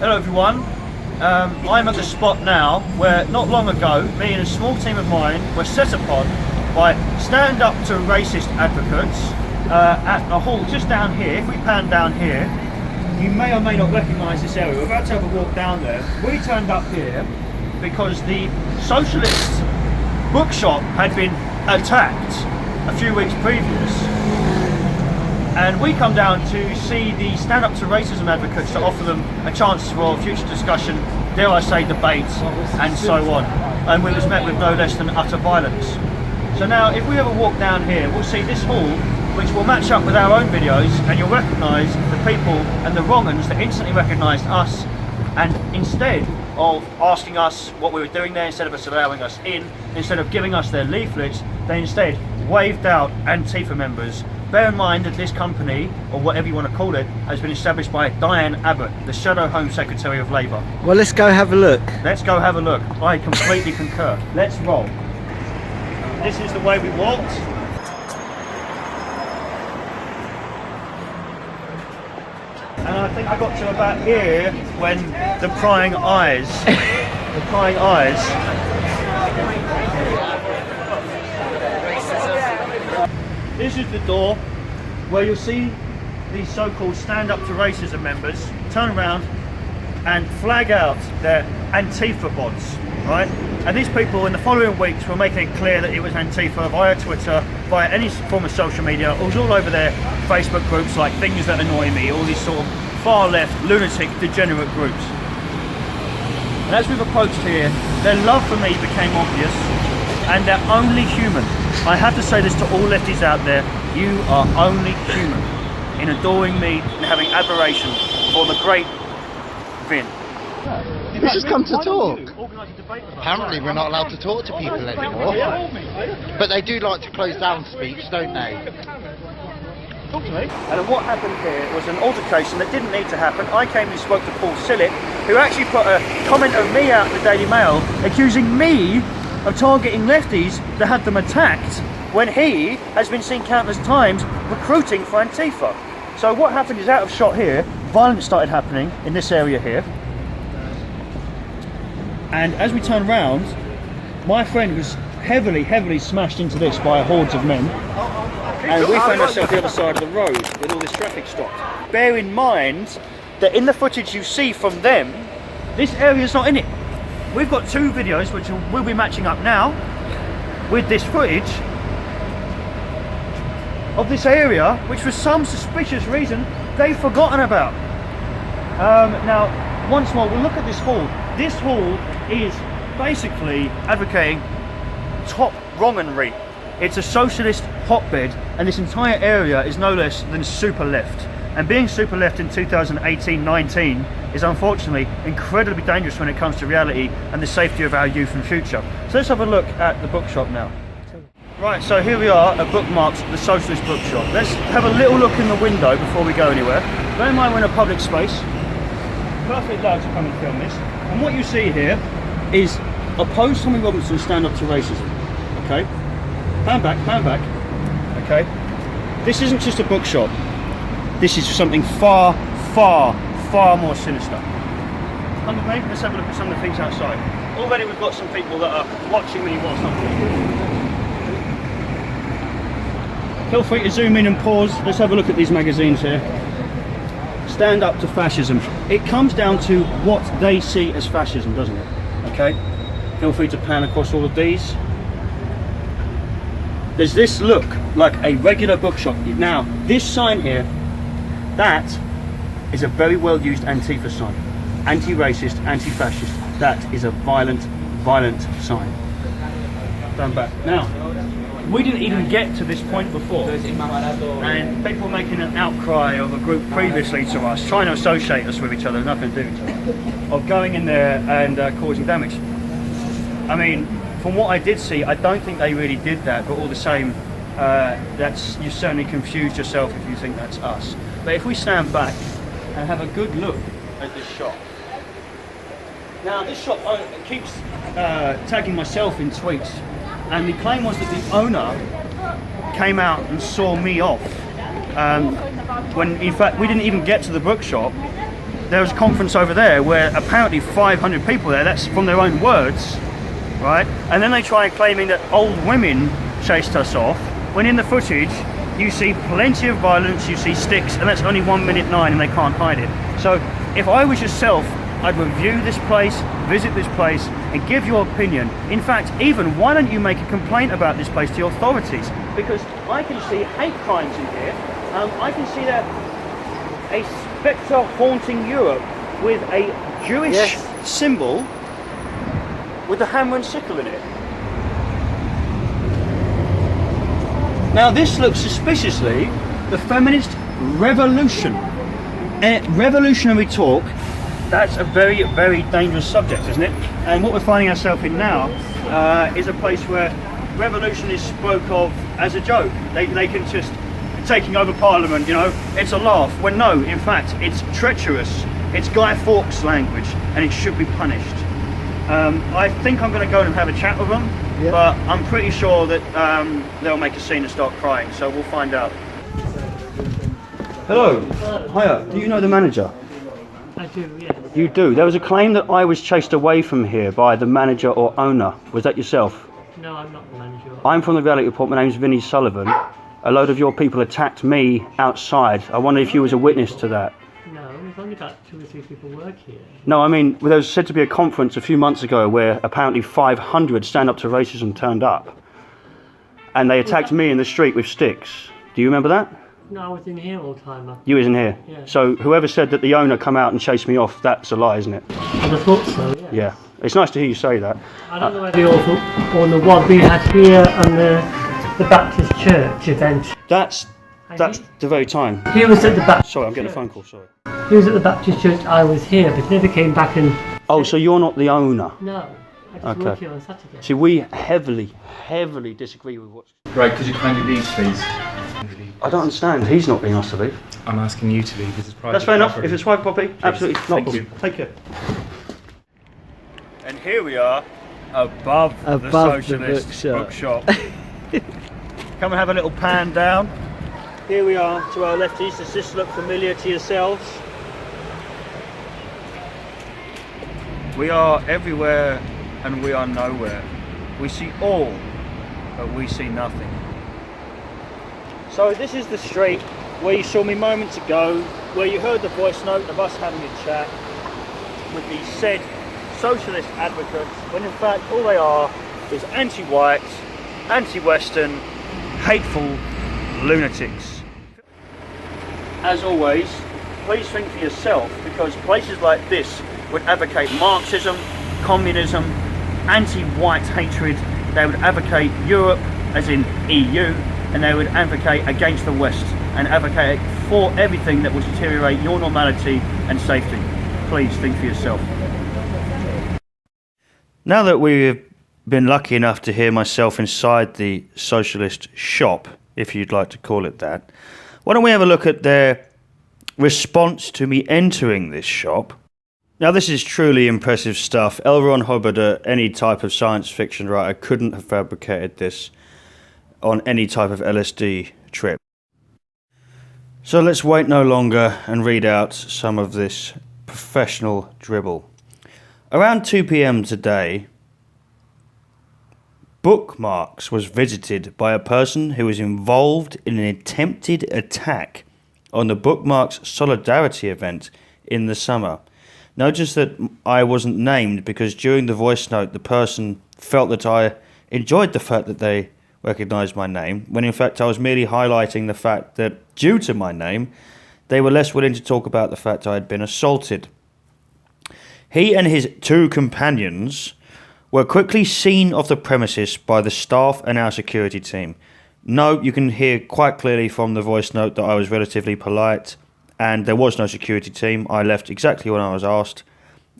Hello everyone, I'm at the spot now where not long ago me and a small team of mine were set upon by Stand Up to Racist advocates at a hall just down here. If we pan down here, you may or may not recognise this area. We're about to have a walk down there. We turned up here because the Socialist Bookshop had been attacked a few weeks previous. And we come down to see the Stand Up to Racism advocates to offer them a chance for future discussion, dare I say debate, and so on. And we was met with no less than utter violence. So now, if we ever walk down here, we'll see this hall, which will match up with our own videos, and you'll recognise the people and the wrong-uns that instantly recognised us, and instead of asking us what we were doing there, instead of us allowing us in, instead of giving us their leaflets, they instead waved out Antifa members. Bear in mind that this company, or whatever you want to call it, has been established by Diane Abbott, the Shadow Home Secretary of Labour. Well, let's go have a look. Let's go have a look. I completely concur. Let's roll. This is the way we walked. And I think I got to about here when the prying eyes, This is the door where you'll see these so-called Stand Up to Racism members turn around and flag out their Antifa bots, right? And these people in the following weeks were making it clear that it was Antifa via Twitter, via any form of social media. It was all over their Facebook groups like Things That Annoy Me, all these sort of far-left, lunatic, degenerate groups. And as we've approached here, their love for me became obvious, and they're only human. I have to say this to all lefties out there, you are only human in adoring me and having admiration for the great Vin. We just come to talk. Apparently we're not allowed to talk to people anymore. But they do like to close down speech, don't they? Talk to me. And what happened here was an altercation that didn't need to happen. I came and spoke to Paul Sillitt, who actually put a comment of me out in the Daily Mail accusing me of targeting lefties that had them attacked when he has been seen countless times recruiting for Antifa. So what happened is, out of shot here, violence started happening in this area here. And as we turn round, my friend was heavily smashed into this by hordes of men. And we found ourselves the other side of the road with all this traffic stopped. Bear in mind that in the footage you see from them, this area's not in it. We've got two videos which we'll be matching up now with this footage of this area, which for some suspicious reason they've forgotten about. Now, once more, we'll look at this hall. This hall is basically advocating top wrongery. It's a socialist hotbed, and this entire area is no less than super left. And being super left in 2018-19 is unfortunately incredibly dangerous when it comes to reality and the safety of our youth and future. So let's have a look at the bookshop now. Right, so here we are at Bookmarks, the Socialist Bookshop. Let's have a little look in the window before we go anywhere. Bear in mind we're in a public space. Perfectly allowed to come and film this. And what you see here is oppose Tommy Robinson, Stand Up to Racism. Okay? Pan back. Okay? This isn't just a bookshop. This is something far more sinister. Come with me, let's have a look at some of the things outside. Already we've got some people that are watching me whilst I'm talking. Feel free to zoom in and pause. Let's have a look at these magazines here. Stand Up to Fascism. It comes down to what they see as fascism, doesn't it? Okay? Feel free to pan across all of these. Does this look like a regular bookshop? Now, this sign here, that is a very well used Antifa sign. Anti-racist, anti-fascist. That is a violent sign. Stand back. Now, we didn't even get to this point before, and people were making an outcry of a group previously to us, trying to associate us with each other, nothing to do with each other, of going in there and causing damage. I mean, from what I did see, I don't think they really did that, but all the same, you certainly confused yourself if you think that's us. But if we stand back and have a good look at this shop. Now, this shop keeps tagging myself in tweets, and the claim was that the owner came out and saw me off when in fact we didn't even get to the bookshop there was a conference over there where apparently 500 people there, that's from their own words, right? And then they try claiming that old women chased us off, when in the footage you see plenty of violence, you see sticks, and that's only 1:09 and they can't hide it. So if I was yourself, I'd review this place, visit this place, and give your opinion. In fact, even why don't you make a complaint about this place to the authorities? Because I can see hate crimes in here. I can see that a spectre haunting Europe with a Jewish symbol with the hammer and sickle in it. Now this looks suspiciously the feminist revolution. Revolutionary talk, that's a very, very dangerous subject, isn't it? And what we're finding ourselves in now is a place where revolutionists spoke of as a joke. They can just taking over Parliament, you know, it's a laugh. When no, in fact, it's treacherous. It's Guy Fawkes language, and it should be punished. I think I'm going to go and have a chat with them, but I'm pretty sure that they'll make a scene and start crying, so we'll find out. Hello. Hiya. Do you know the manager? I do, yes. You do? There was a claim that I was chased away from here by the manager or owner. Was that yourself? No, I'm not the manager. I'm from the Reality Report. My name's Vinnie Sullivan. A load of your people attacked me outside. I wonder if you was a witness to that. No, there's only about 2 or 3 people work here. No, I mean, there was said to be a conference a few months ago where apparently 500 Stand Up to Racism turned up. And they attacked me in the street with sticks. Do you remember that? No, I was in here all the time. You was in here? Yeah. So whoever said that the owner come out and chased me off, that's a lie, isn't it? I thought so, yeah. Yeah. It's nice to hear you say that. I don't know whether you're on the one we had here and the Baptist Church event. That's the very time. He was at the Baptist Sorry, I'm getting Church. a phone call, sorry. He was at the Baptist Church, I was here, but he never came back and... Oh, so you're not the owner? No, I just work here on Saturday. See, we heavily disagree with what's... Right, could you kindly leave, please? I don't understand. He's not being asked to leave. I'm asking you to leave. This is private. That's fair enough. property. If it's private property, absolutely not a Thank problem. you. Take care. And here we are, above the Socialist bookshop. Come and have a little pan down. Here we are to our lefties. Does this look familiar to yourselves? We are everywhere and we are nowhere. We see all, but we see nothing. So this is the street where you saw me moments ago, where you heard the voice note of us having a chat with these said socialist advocates, when in fact all they are is anti-white, anti-Western, hateful lunatics. As always, please think for yourself, because places like this would advocate Marxism, communism, anti-white hatred. They would advocate Europe, as in EU, and they would advocate against the West and advocate for everything that will deteriorate your normality and safety. Please think for yourself. Now that we've been lucky enough to hear myself inside the Socialist shop, if you'd like to call it that, why don't we have a look at their response to me entering this shop. Now this is truly impressive stuff. L. Ron Hubbard, any type of science fiction writer, couldn't have fabricated this on any type of LSD trip. So let's wait no longer and read out some of this professional dribble. Around 2 p.m. today, Bookmarks was visited by a person who was involved in an attempted attack on the Bookmarks Solidarity event in the summer. Notice that I wasn't named because during the voice note the person felt that I enjoyed the fact that they recognised my name, when in fact I was merely highlighting the fact that due to my name they were less willing to talk about the fact I had been assaulted. He and his 2 companions were quickly seen off the premises by the staff and our security team. No, you can hear quite clearly from the voice note that I was relatively polite and there was no security team. I left exactly when I was asked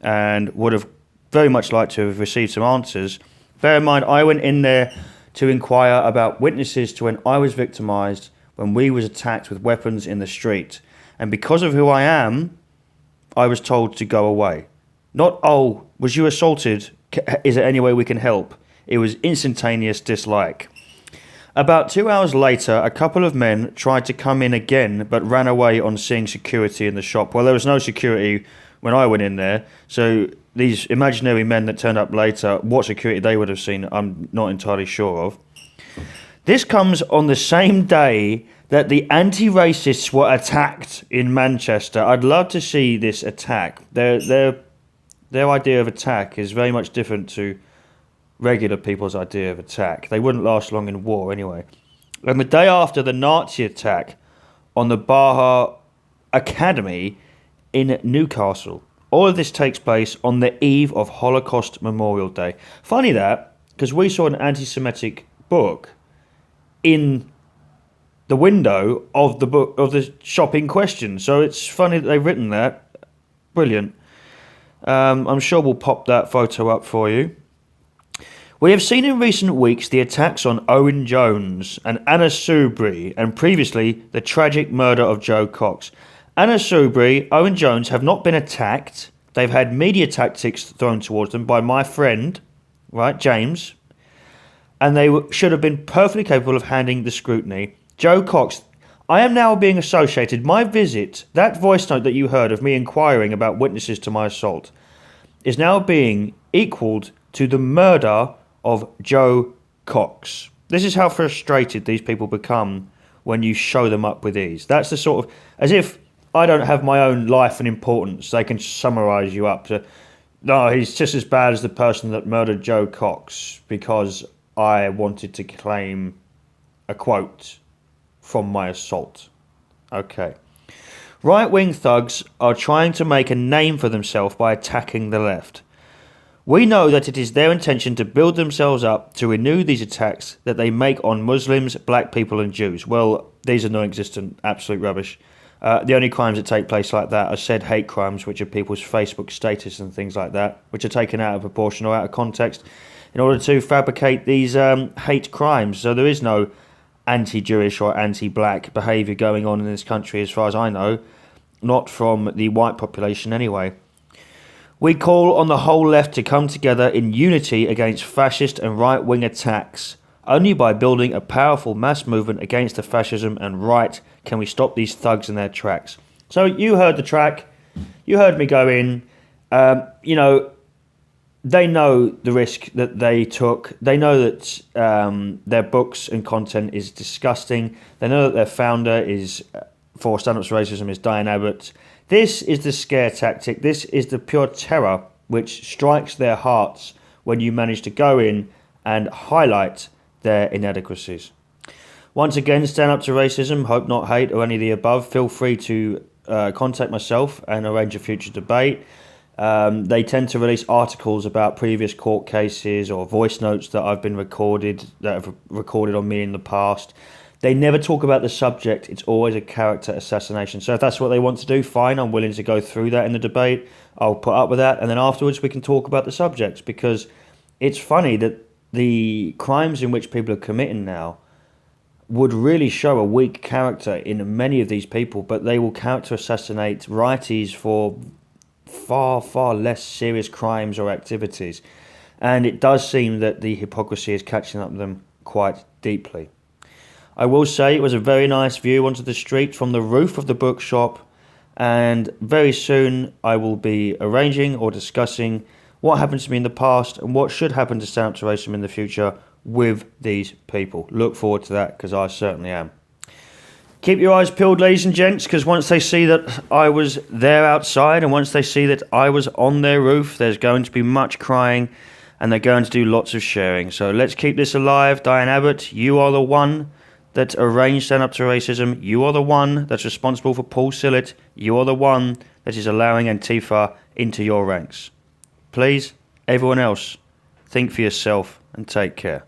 and would have very much liked to have received some answers. Bear in mind, I went in there to inquire about witnesses to when I was victimised, when we was attacked with weapons in the street. And because of who I am, I was told to go away. Not, oh, was you assaulted? Is there any way we can help? It was instantaneous dislike. About 2 hours later, a couple of men tried to come in again, but ran away on seeing security in the shop. Well, there was no security when I went in there, so these imaginary men that turned up later, what security they would have seen, I'm not entirely sure of. This comes on the same day that the anti-racists were attacked in Manchester. I'd love to see this attack. Their idea of attack is very much different to regular people's idea of attack. They wouldn't last long in war anyway. And the day after the Nazi attack on the Baha Academy in Newcastle. All of this takes place on the eve of Holocaust Memorial Day. Funny that, because we saw an anti-Semitic book in the window of the book of the shop in question. So it's funny that they've written that. Brilliant. I'm sure we'll pop that photo up for you. We have seen in recent weeks the attacks on Owen Jones and Anna Soubry, and previously the tragic murder of Joe Cox. Anna Soubry, Owen Jones have not been attacked. They've had media tactics thrown towards them by my friend, right, James, and they should have been perfectly capable of handling the scrutiny. Joe Cox, I am now being associated, my visit, that voice note that you heard of me inquiring about witnesses to my assault, is now being equalled to the murder of Joe Cox. This is how frustrated these people become when you show them up with ease. That's the sort of, as if I don't have my own life and importance, they can summarise you up to, no, he's just as bad as the person that murdered Joe Cox because I wanted to claim a quote from my assault. Okay. Right-wing thugs are trying to make a name for themselves by attacking the left. We know that it is their intention to build themselves up to renew these attacks that they make on Muslims, black people and Jews. Well, these are non-existent, absolute rubbish. The only crimes that take place like that are said hate crimes, which are people's Facebook status and things like that, which are taken out of proportion or out of context in order to fabricate these hate crimes. So there is no anti-Jewish or anti-black behaviour going on in this country as far as I know, not from the white population anyway. We call on the whole left to come together in unity against fascist and right-wing attacks. Only by building a powerful mass movement against the fascism and right can we stop these thugs in their tracks. So you heard the track, you heard me go in, you know, they know the risk that they took. They know that their books and content is disgusting. They know that their founder is, for Stand Up to Racism, is Diane Abbott. This is the scare tactic. This is the pure terror which strikes their hearts when you manage to go in and highlight their inadequacies. Once again, Stand Up to Racism, Hope Not Hate, or any of the above. Feel free to contact myself and arrange a future debate. They tend to release articles about previous court cases or voice notes that have recorded on me in the past. They never talk about the subject. It's always a character assassination. So if that's what they want to do, fine. I'm willing to go through that in the debate. I'll put up with that. And then afterwards we can talk about the subjects, because it's funny that the crimes in which people are committing now would really show a weak character in many of these people, but they will character assassinate righties for far, far less serious crimes or activities. And it does seem that the hypocrisy is catching up with them quite deeply. I will say it was a very nice view onto the street from the roof of the bookshop, and very soon I will be arranging or discussing what happened to me in the past and what should happen to Stand Up to Racism in the future with these people. Look forward to that, because I certainly am. Keep your eyes peeled, ladies and gents, because once they see that I was there outside and once they see that I was on their roof, there's going to be much crying and they're going to do lots of sharing. So let's keep this alive. Diane Abbott, you are the one that arranged Stand Up to Racism. You are the one that's responsible for Paul Sillett. You are the one that is allowing Antifa into your ranks. Please, everyone else, think for yourself and take care.